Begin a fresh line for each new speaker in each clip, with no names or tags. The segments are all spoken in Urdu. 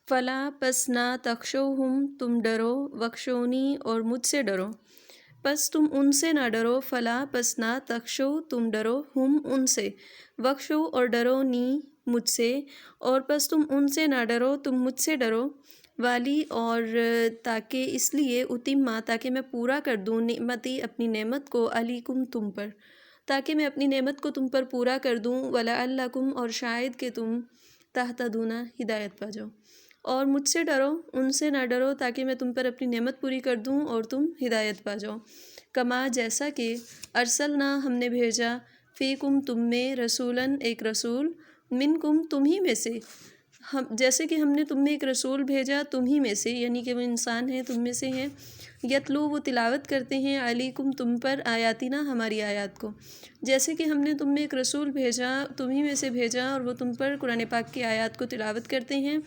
فلا پس نہ تخشوہم تم ڈرو وخشونی اور مجھ سے ڈرو، پس تم ان سے نہ ڈرو، فلا پس نہ تخشو تم ڈرو ہم ان سے، وخشو اور ڈرو نی مجھ سے، اور پس تم ان سے نہ ڈرو تم مجھ سے ڈرو، والی اور تاکہ اس لیے اتمہ تاکہ میں پورا کر دوں نعمتی اپنی نعمت کو علیکم تم پر، تاکہ میں اپنی نعمت کو تم پر پورا کر دوں، ولعلکم اور شاید کہ تم تہتدون ہدایت پا جاؤ، اور مجھ سے ڈرو ان سے نہ ڈرو تاکہ میں تم پر اپنی نعمت پوری کر دوں اور تم ہدایت پا جاؤ، کما جیسا کہ ارسلنا ہم نے بھیجا فیکم تم میں رسولاً ایک رسول، منکم تم ہی میں سے، جیسے کہ ہم نے تم میں ایک رسول بھیجا تم ہی میں سے، یعنی کہ وہ انسان ہیں تم میں سے ہیں، یتلو وہ تلاوت کرتے ہیں علیکم تم پر آیاتنا ہماری آیات کو، جیسے کہ ہم نے تم میں ایک رسول بھیجا تم ہی میں سے بھیجا اور وہ تم پر قرآن پاک کی آیات کو تلاوت کرتے ہیں،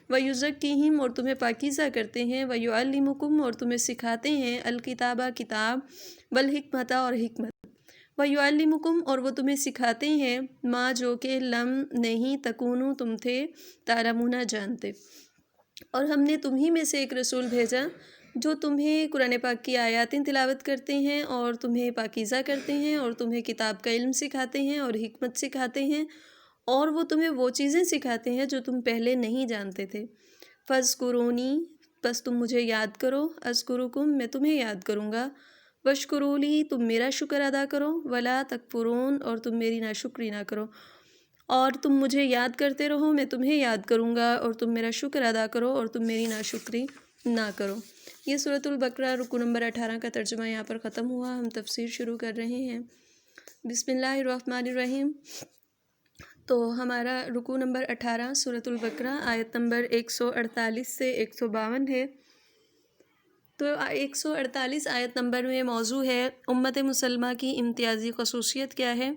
وَيُزَكِّيهِمْ اور تمہیں پاکیزہ کرتے ہیں، وَيُعَلِّمُكُمْ اور تمہیں سکھاتے ہیں الکتابہ کتاب، والحکمت اور حکمت، وَيُعَلِّمُكُمْ اور وہ تمہیں سکھاتے ہیں ما جو کہ لم نہیں تکونو تم تھے تعلمون جانتے، اور ہم نے تم ہی میں سے ایک رسول بھیجا جو تمہیں قرآن پاک کی آیاتیں تلاوت کرتے ہیں اور تمہیں پاکیزہ کرتے ہیں اور تمہیں کتاب کا علم سکھاتے ہیں اور حکمت سکھاتے ہیں، اور وہ تمہیں وہ چیزیں سکھاتے ہیں جو تم پہلے نہیں جانتے تھے، فَاذْكُرُونِی بس تم مجھے یاد کرو، اذکرکم میں تمہیں یاد کروں گا، واشکروا لی تم میرا شکر ادا کرو، ولا تکفرون اور تم میری ناشکری نہ کرو، اور تم مجھے یاد کرتے رہو میں تمہیں یاد کروں گا اور تم میرا شکر ادا کرو اور تم میری ناشکری نہ کرو۔ یہ سورۃ البقرہ رکوع نمبر 18 کا ترجمہ یہاں پر ختم ہوا۔ ہم تفسیر شروع کر رہے ہیں۔ بسم اللہ الرحمن الرحیم۔ تو ہمارا رکوع نمبر 18 سورۃ البقرہ آیت نمبر 148 سے 152 ہے۔ تو 148 آیت نمبر میں موضوع ہے امت مسلمہ کی امتیازی خصوصیت کیا ہے۔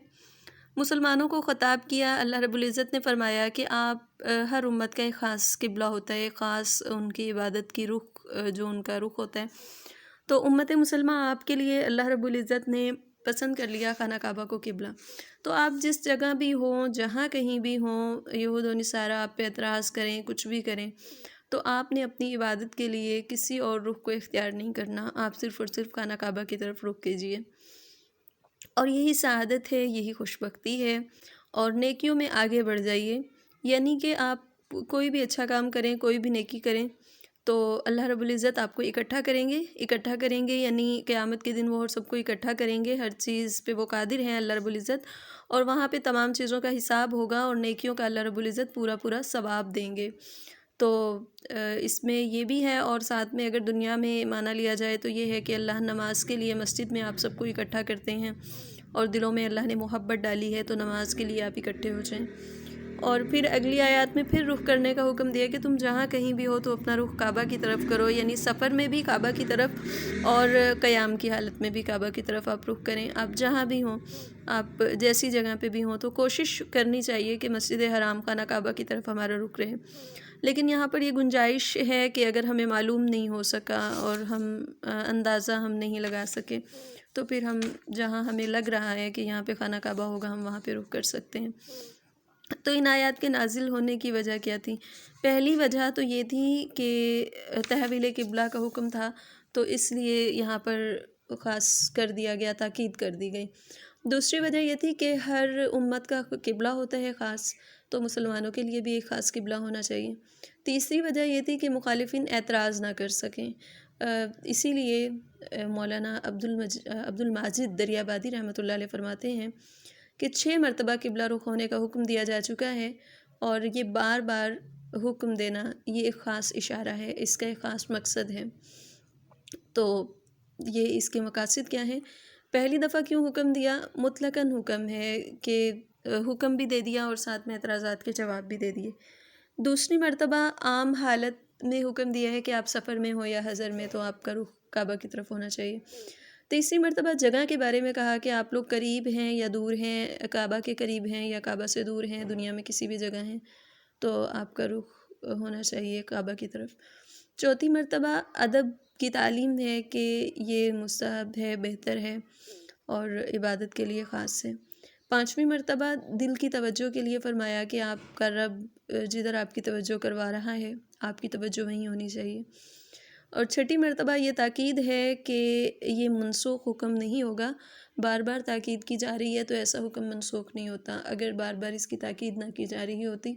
مسلمانوں کو خطاب کیا، اللہ رب العزت نے فرمایا کہ آپ ہر امت کا ایک خاص قبلہ ہوتا ہے، خاص ان کی عبادت کی رخ جو ان کا رخ ہوتا ہے، تو امت مسلمہ آپ کے لیے اللہ رب العزت نے پسند کر لیا خانہ کعبہ کو قبلہ۔ تو آپ جس جگہ بھی ہوں، جہاں کہیں بھی ہوں، یہود و نصارہ آپ پہ اعتراض کریں، کچھ بھی کریں، تو آپ نے اپنی عبادت کے لیے کسی اور رخ کو اختیار نہیں کرنا، آپ صرف اور صرف خانہ کعبہ کی طرف رخ کیجیے، اور یہی سعادت ہے، یہی خوش بختی ہے، اور نیکیوں میں آگے بڑھ جائیے، یعنی کہ آپ کوئی بھی اچھا کام کریں، کوئی بھی نیکی کریں تو اللہ رب العزت آپ کو اکٹھا کریں گے، یعنی قیامت کے دن وہ اور سب کو اکٹھا کریں گے، ہر چیز پہ وہ قادر ہیں اللہ رب العزت، اور وہاں پہ تمام چیزوں کا حساب ہوگا اور نیکیوں کا اللہ رب العزت پورا پورا ثواب دیں گے۔ تو اس میں یہ بھی ہے، اور ساتھ میں اگر دنیا میں مانا لیا جائے تو یہ ہے کہ اللہ نماز کے لیے مسجد میں آپ سب کو اکٹھا کرتے ہیں، اور دلوں میں اللہ نے محبت ڈالی ہے تو نماز کے لیے آپ اکٹھے ہو جائیں۔ اور پھر اگلی آیات میں پھر رخ کرنے کا حکم دیا کہ تم جہاں کہیں بھی ہو تو اپنا رخ کعبہ کی طرف کرو، یعنی سفر میں بھی کعبہ کی طرف اور قیام کی حالت میں بھی کعبہ کی طرف آپ رخ کریں۔ آپ جہاں بھی ہوں، آپ جیسی جگہ پہ بھی ہوں، تو کوشش کرنی چاہیے کہ مسجد حرام خانہ کعبہ کی طرف ہمارا رخ رہے، لیکن یہاں پر یہ گنجائش ہے کہ اگر ہمیں معلوم نہیں ہو سکا اور ہم اندازہ ہم نہیں لگا سکے تو پھر ہم جہاں ہمیں لگ رہا ہے کہ یہاں پہ خانہ کعبہ ہوگا ہم وہاں پہ رخ کر سکتے ہیں۔ تو ان آیات کے نازل ہونے کی وجہ کیا تھی؟ پہلی وجہ تو یہ تھی کہ تحویل قبلہ کا حکم تھا، تو اس لیے یہاں پر خاص کر دیا گیا، تاکید کر دی گئی۔ دوسری وجہ یہ تھی کہ ہر امت کا قبلہ ہوتا ہے خاص، تو مسلمانوں کے لیے بھی ایک خاص قبلہ ہونا چاہیے۔ تیسری وجہ یہ تھی کہ مخالفین اعتراض نہ کر سکیں، اسی لیے مولانا عبد الماجد دریابادی رحمۃ اللہ علیہ فرماتے ہیں کہ 6 مرتبہ قبلہ رخ ہونے کا حکم دیا جا چکا ہے، اور یہ بار بار حکم دینا یہ ایک خاص اشارہ ہے، اس کا ایک خاص مقصد ہے۔ تو یہ اس کے مقاصد کیا ہیں؟ پہلی دفعہ کیوں حکم دیا؟ مطلقاً حکم ہے کہ حکم بھی دے دیا اور ساتھ میں اعتراضات کے جواب بھی دے دیے۔ دوسری مرتبہ عام حالت میں حکم دیا ہے کہ آپ سفر میں ہو یا حضر میں تو آپ کا رخ کعبہ کی طرف ہونا چاہیے۔ تیسری مرتبہ جگہ کے بارے میں کہا کہ آپ لوگ قریب ہیں یا دور ہیں، کعبہ کے قریب ہیں یا کعبہ سے دور ہیں، دنیا میں کسی بھی جگہ ہیں تو آپ کا رخ ہونا چاہیے کعبہ کی طرف۔ چوتھی مرتبہ ادب کی تعلیم ہے کہ یہ مستحب ہے، بہتر ہے اور عبادت کے لیے خاص ہے۔ پانچویں مرتبہ دل کی توجہ کے لیے فرمایا کہ آپ کا رب جدھر آپ کی توجہ کروا رہا ہے آپ کی توجہ وہیں ہونی چاہیے۔ اور چھٹی مرتبہ یہ تاکید ہے کہ یہ منسوخ حکم نہیں ہوگا، بار بار تاکید کی جا رہی ہے تو ایسا حکم منسوخ نہیں ہوتا۔ اگر بار بار اس کی تاکید نہ کی جا رہی ہوتی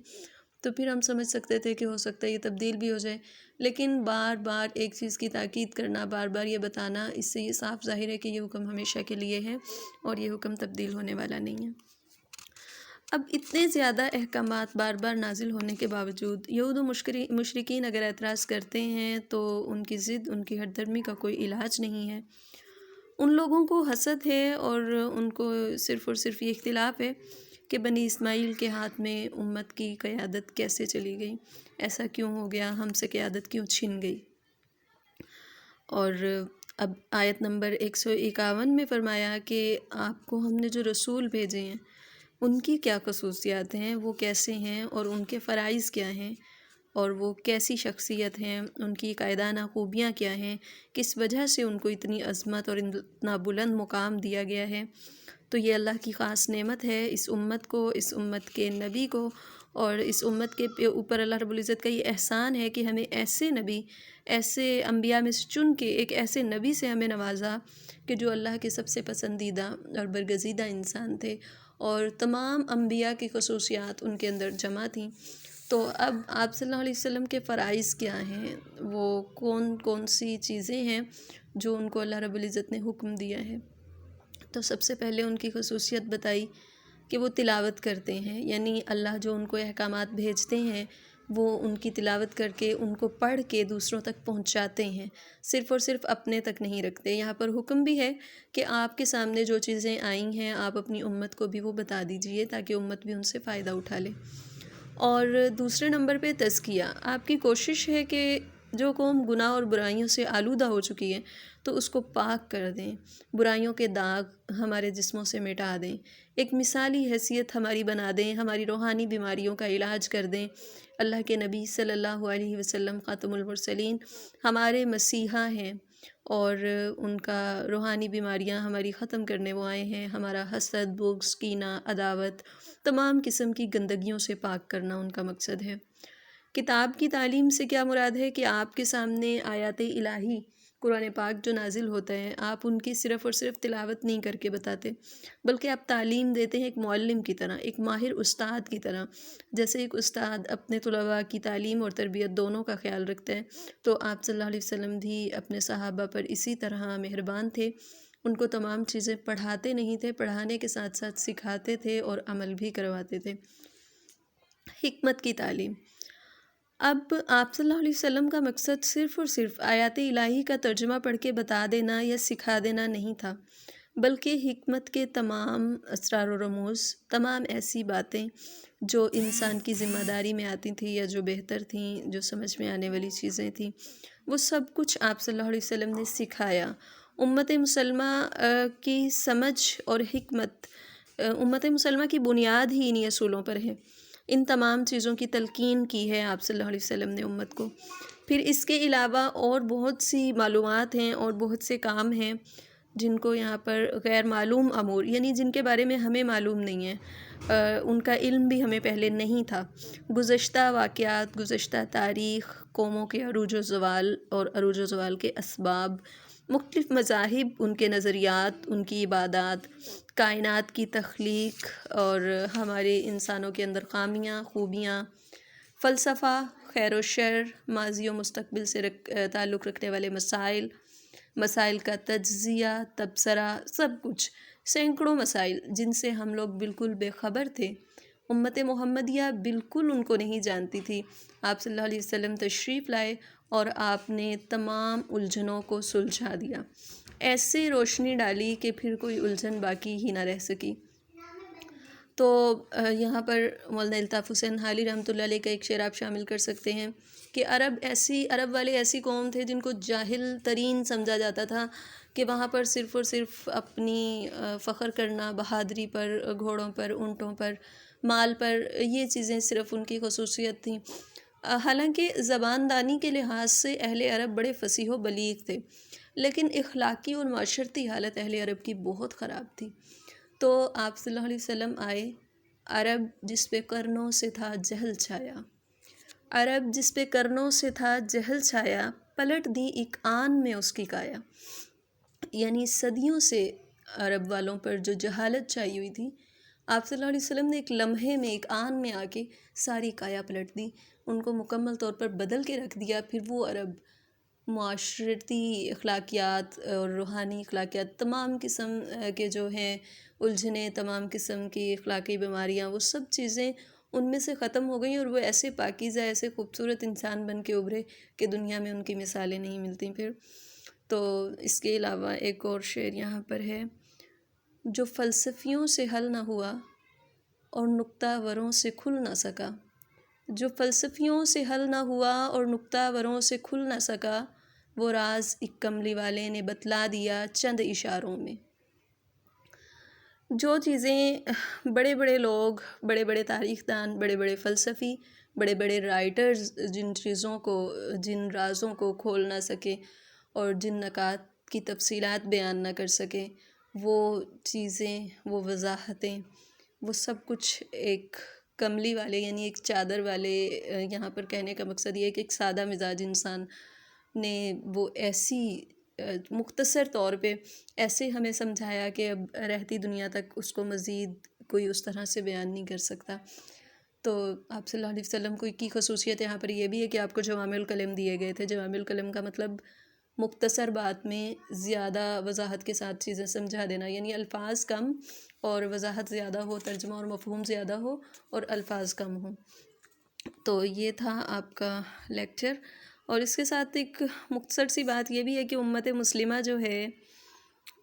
تو پھر ہم سمجھ سکتے تھے کہ ہو سکتا ہے یہ تبدیل بھی ہو جائے، لیکن بار بار ایک چیز کی تاکید کرنا، بار بار یہ بتانا، اس سے یہ صاف ظاہر ہے کہ یہ حکم ہمیشہ کے لیے ہے اور یہ حکم تبدیل ہونے والا نہیں ہے۔ اب اتنے زیادہ احکامات بار بار نازل ہونے کے باوجود یہود و مشرکین اگر اعتراض کرتے ہیں تو ان کی ضد، ان کی ہٹ درمی کا کوئی علاج نہیں ہے۔ ان لوگوں کو حسد ہے اور ان کو صرف اور صرف یہ اختلاف ہے کہ بنی اسماعیل کے ہاتھ میں امت کی قیادت کیسے چلی گئی، ایسا کیوں ہو گیا، ہم سے قیادت کیوں چھن گئی۔ اور اب آیت نمبر 151 میں فرمایا کہ آپ کو ہم نے جو رسول بھیجے ہیں ان کی کیا خصوصیات ہیں، وہ کیسے ہیں اور ان کے فرائض کیا ہیں اور وہ کیسی شخصیت ہیں، ان کی قائدانہ خوبیاں کیا ہیں، کس وجہ سے ان کو اتنی عظمت اور اتنا بلند مقام دیا گیا ہے۔ تو یہ اللہ کی خاص نعمت ہے اس امت کو، اس امت کے نبی کو، اور اس امت کے اوپر اللہ رب العزت کا یہ احسان ہے کہ ہمیں ایسے نبی، ایسے انبیاء میں سے چن کے ایک ایسے نبی سے ہمیں نوازا کہ جو اللہ کے سب سے پسندیدہ اور برگزیدہ انسان تھے، اور تمام انبیاء کی خصوصیات ان کے اندر جمع تھیں۔ تو اب آپ صلی اللہ علیہ وسلم کے فرائض کیا ہیں، وہ کون کون سی چیزیں ہیں جو ان کو اللہ رب العزت نے حکم دیا ہے۔ تو سب سے پہلے ان کی خصوصیت بتائی کہ وہ تلاوت کرتے ہیں، یعنی اللہ جو ان کو احکامات بھیجتے ہیں وہ ان کی تلاوت کر کے، ان کو پڑھ کے دوسروں تک پہنچاتے ہیں، صرف اور صرف اپنے تک نہیں رکھتے۔ یہاں پر حکم بھی ہے کہ آپ کے سامنے جو چیزیں آئی ہیں آپ اپنی امت کو بھی وہ بتا دیجئے تاکہ امت بھی ان سے فائدہ اٹھا لے۔ اور دوسرے نمبر پہ تزکیہ، آپ کی کوشش ہے کہ جو قوم گناہ اور برائیوں سے آلودہ ہو چکی ہے تو اس کو پاک کر دیں، برائیوں کے داغ ہمارے جسموں سے مٹا دیں، ایک مثالی حیثیت ہماری بنا دیں، ہماری روحانی بیماریوں کا علاج کر دیں۔ اللہ کے نبی صلی اللہ علیہ وسلم خاتم المرسلین ہمارے مسیحا ہیں اور ان کا روحانی بیماریاں ہماری ختم کرنے وہ آئے ہیں۔ ہمارا حسد، بغض، کینہ، عداوت، تمام قسم کی گندگیوں سے پاک کرنا ان کا مقصد ہے۔ کتاب کی تعلیم سے کیا مراد ہے کہ آپ کے سامنے آیات الہی قرآن پاک جو نازل ہوتا ہے آپ ان کی صرف اور صرف تلاوت نہیں کر کے بتاتے، بلکہ آپ تعلیم دیتے ہیں ایک معلم کی طرح، ایک ماہر استاد کی طرح۔ جیسے ایک استاد اپنے طلباء کی تعلیم اور تربیت دونوں کا خیال رکھتا ہے، تو آپ صلی اللہ علیہ وسلم بھی اپنے صحابہ پر اسی طرح مہربان تھے، ان کو تمام چیزیں پڑھاتے نہیں تھے، پڑھانے کے ساتھ ساتھ سکھاتے تھے اور عمل بھی کرواتے تھے۔ حکمت کی تعلیم، اب آپ صلی اللہ علیہ وسلم کا مقصد صرف اور صرف آیات الہی کا ترجمہ پڑھ کے بتا دینا یا سکھا دینا نہیں تھا، بلکہ حکمت کے تمام اسرار و رموز، تمام ایسی باتیں جو انسان کی ذمہ داری میں آتی تھیں یا جو بہتر تھیں، جو سمجھ میں آنے والی چیزیں تھیں، وہ سب کچھ آپ صلی اللہ علیہ وسلم نے سکھایا۔ امت مسلمہ کی سمجھ اور حکمت، امت مسلمہ کی بنیاد ہی انہی اصولوں پر ہے۔ ان تمام چیزوں کی تلقین کی ہے آپ صلی اللہ علیہ وسلم نے امت کو۔ پھر اس کے علاوہ اور بہت سی معلومات ہیں اور بہت سے کام ہیں جن کو یہاں پر غیر معلوم امور، یعنی جن کے بارے میں ہمیں معلوم نہیں ہے، ان کا علم بھی ہمیں پہلے نہیں تھا۔ گزشتہ واقعات، گزشتہ تاریخ، قوموں کے عروج و زوال اور عروج و زوال کے اسباب، مختلف مذاہب، ان کے نظریات، ان کی عبادات، کائنات کی تخلیق اور ہمارے انسانوں کے اندر خامیاں، خوبیاں، فلسفہ، خیر و شر، ماضی و مستقبل سے تعلق رکھنے والے مسائل، مسائل کا تجزیہ، تبصرہ، سب کچھ، سینکڑوں مسائل جن سے ہم لوگ بالکل بے خبر تھے۔ امت محمدیہ بالکل ان کو نہیں جانتی تھی۔ آپ صلی اللہ علیہ وسلم تشریف لائے اور آپ نے تمام الجھنوں کو سلجھا دیا، ایسے روشنی ڈالی کہ پھر کوئی الجھن باقی ہی نہ رہ سکی۔ تو یہاں پر مولانا الطاف حسین حالی رحمۃ اللہ علیہ کا ایک شعر آپ شامل کر سکتے ہیں کہ عرب والے ایسی قوم تھے جن کو جاہل ترین سمجھا جاتا تھا، کہ وہاں پر صرف اور صرف اپنی فخر کرنا، بہادری پر، گھوڑوں پر، اونٹوں پر، مال پر، یہ چیزیں صرف ان کی خصوصیت تھیں۔ حالانکہ زبان دانی کے لحاظ سے اہل عرب بڑے فصیح و بلیغ تھے، لیکن اخلاقی اور معاشرتی حالت اہل عرب کی بہت خراب تھی۔ تو آپ صلی اللہ علیہ وسلم آئے عرب جس پہ قرنوں سے تھا جہل چھایا، عرب جس پہ قرنوں سے تھا جہل چھایا، پلٹ دی ایک آن میں اس کی کایا۔ یعنی صدیوں سے عرب والوں پر جو جہالت چھائی ہوئی تھی، آپ صلی اللہ علیہ وسلم نے ایک لمحے میں، ایک آن میں آ کے ساری کایا پلٹ دی، ان کو مکمل طور پر بدل کے رکھ دیا۔ پھر وہ عرب معاشرتی اخلاقیات اور روحانی اخلاقیات، تمام قسم کے جو ہیں الجھنیں، تمام قسم کی اخلاقی بیماریاں، وہ سب چیزیں ان میں سے ختم ہو گئیں، اور وہ ایسے پاکیزہ، ایسے خوبصورت انسان بن کے ابھرے کہ دنیا میں ان کی مثالیں نہیں ملتی پھر۔ تو اس کے علاوہ ایک اور شعر یہاں پر ہے: جو فلسفیوں سے حل نہ ہوا اور نکتہ وروں سے کھل نہ سکا، جو فلسفیوں سے حل نہ ہوا اور نکتہ وروں سے کھل نہ سکا، وہ راز ایک کملی والے نے بتلا دیا چند اشاروں میں۔ جو چیزیں بڑے بڑے لوگ، بڑے بڑے تاریخ دان، بڑے بڑے فلسفی، بڑے بڑے رائٹرز جن چیزوں کو، جن رازوں کو کھول نہ سکے اور جن نکات کی تفصیلات بیان نہ کر سکے، وہ چیزیں، وہ وضاحتیں، وہ سب کچھ ایک کملی والے، یعنی ایک چادر والے، یہاں پر کہنے کا مقصد یہ ہے کہ ایک سادہ مزاج انسان نے وہ ایسی مختصر طور پہ ایسے ہمیں سمجھایا کہ اب رہتی دنیا تک اس کو مزید کوئی اس طرح سے بیان نہیں کر سکتا۔ تو آپ صلی اللہ علیہ وسلم کی خصوصیت یہاں پر یہ بھی ہے کہ آپ کو جوامع الکلم دیے گئے تھے۔ جوامع الکلم کا مطلب مختصر بات میں زیادہ وضاحت کے ساتھ چیزیں سمجھا دینا، یعنی الفاظ کم اور وضاحت زیادہ ہو، ترجمہ اور مفہوم زیادہ ہو اور الفاظ کم ہوں۔ تو یہ تھا آپ کا لیکچر، اور اس کے ساتھ ایک مختصر سی بات یہ بھی ہے کہ امت مسلمہ جو ہے،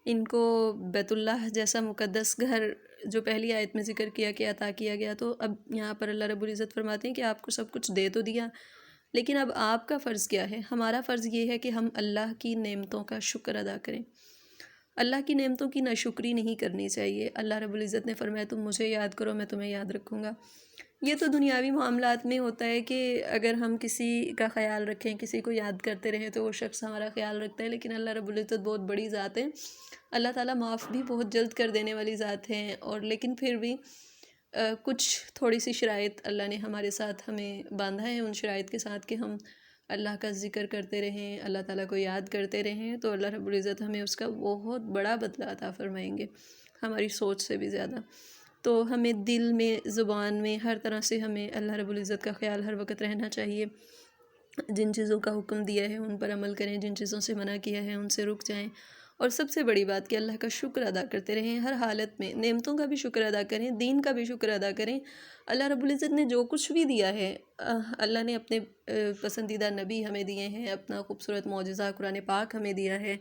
ان کو بیت اللہ جیسا مقدس گھر جو پہلی آیت میں ذکر کیا کہ عطا کیا گیا، تو اب یہاں پر اللہ رب العزت فرماتے ہیں کہ آپ کو سب کچھ دے تو دیا، لیکن اب آپ کا فرض کیا ہے؟ ہمارا فرض یہ ہے کہ ہم اللہ کی نعمتوں کا شکر ادا کریں۔ اللہ کی نعمتوں کی ناشکری نہیں کرنی چاہیے۔ اللہ رب العزت نے فرمایا تم مجھے یاد کرو، میں تمہیں یاد رکھوں گا۔ یہ تو دنیاوی معاملات میں ہوتا ہے کہ اگر ہم کسی کا خیال رکھیں، کسی کو یاد کرتے رہیں تو وہ شخص ہمارا خیال رکھتا ہے، لیکن اللہ رب العزت بہت بڑی ذات ہے، اللہ تعالیٰ معاف بھی بہت جلد کر دینے والی ذات ہیں، اور لیکن پھر بھی کچھ تھوڑی سی شرائط اللہ نے ہمارے ساتھ ہمیں باندھا ہے، ان شرائط کے ساتھ کہ ہم اللہ کا ذکر کرتے رہیں، اللہ تعالیٰ کو یاد کرتے رہیں، تو اللہ رب العزت ہمیں اس کا بہت بڑا بدلہ عطا فرمائیں گے، ہماری سوچ سے بھی زیادہ۔ تو ہمیں دل میں، زبان میں، ہر طرح سے ہمیں اللہ رب العزت کا خیال ہر وقت رہنا چاہیے۔ جن چیزوں کا حکم دیا ہے ان پر عمل کریں، جن چیزوں سے منع کیا ہے ان سے رک جائیں، اور سب سے بڑی بات کہ اللہ کا شکر ادا کرتے رہیں ہر حالت میں، نعمتوں کا بھی شکر ادا کریں، دین کا بھی شکر ادا کریں۔ اللہ رب العزت نے جو کچھ بھی دیا ہے، اللہ نے اپنے پسندیدہ نبی ہمیں دیے ہیں، اپنا خوبصورت معجزہ قرآن پاک ہمیں دیا ہے،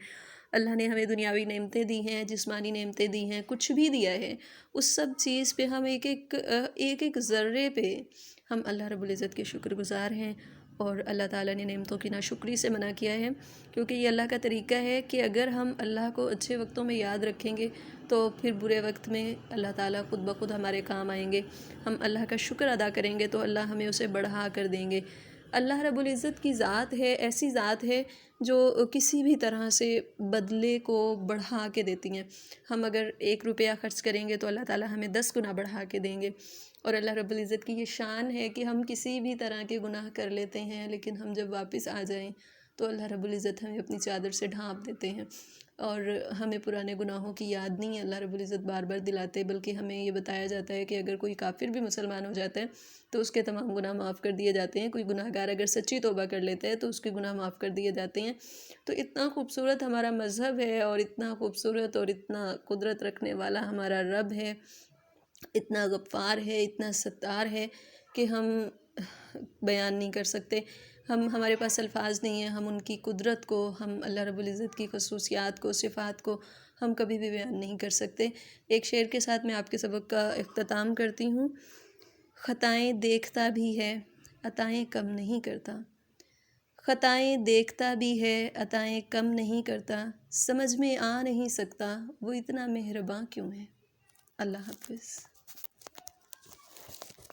اللہ نے ہمیں دنیاوی نعمتیں دی ہیں، جسمانی نعمتیں دی ہیں، کچھ بھی دیا ہے، اس سب چیز پہ ہم ایک ایک ذرے پہ ہم اللہ رب العزت کے شکر گزار ہیں، اور اللہ تعالیٰ نے نعمتوں کی ناشکری سے منع کیا ہے، کیونکہ یہ اللہ کا طریقہ ہے کہ اگر ہم اللہ کو اچھے وقتوں میں یاد رکھیں گے تو پھر برے وقت میں اللہ تعالیٰ خود بخود ہمارے کام آئیں گے۔ ہم اللہ کا شکر ادا کریں گے تو اللہ ہمیں اسے بڑھا کر دیں گے۔ اللہ رب العزت کی ذات ہے، ایسی ذات ہے جو کسی بھی طرح سے بدلے کو بڑھا کے دیتی ہیں۔ ہم اگر 1 روپیہ خرچ کریں گے تو اللہ تعالیٰ ہمیں 10 گنا بڑھا کے دیں گے، اور اللہ رب العزت کی یہ شان ہے کہ ہم کسی بھی طرح کے گناہ کر لیتے ہیں، لیکن ہم جب واپس آ جائیں تو اللہ رب العزت ہمیں اپنی چادر سے ڈھانپ دیتے ہیں، اور ہمیں پرانے گناہوں کی یاد نہیں اللہ رب العزت بار بار دلاتے، بلکہ ہمیں یہ بتایا جاتا ہے کہ اگر کوئی کافر بھی مسلمان ہو جاتا ہے تو اس کے تمام گناہ معاف کر دیے جاتے ہیں، کوئی گناہ گار اگر سچی توبہ کر لیتا ہے تو اس کے گناہ معاف کر دیے جاتے ہیں۔ تو اتنا خوبصورت ہمارا مذہب ہے، اور اتنا خوبصورت اور اتنا قدرت رکھنے والا ہمارا رب ہے، اتنا غفار ہے، اتنا ستار ہے کہ ہم بیان نہیں کر سکتے، ہمارے پاس الفاظ نہیں ہیں، ہم ان کی قدرت کو، ہم اللہ رب العزت کی خصوصیات کو، صفات کو ہم کبھی بھی بیان نہیں کر سکتے۔ ایک شعر کے ساتھ میں آپ کے سبق کا اختتام کرتی ہوں: خطائیں دیکھتا بھی ہے، عطائیں کم نہیں کرتا، خطائیں دیکھتا بھی ہے، عطائیں کم نہیں کرتا، سمجھ میں آ نہیں سکتا وہ اتنا مہرباں کیوں ہے۔ اللہ حافظ۔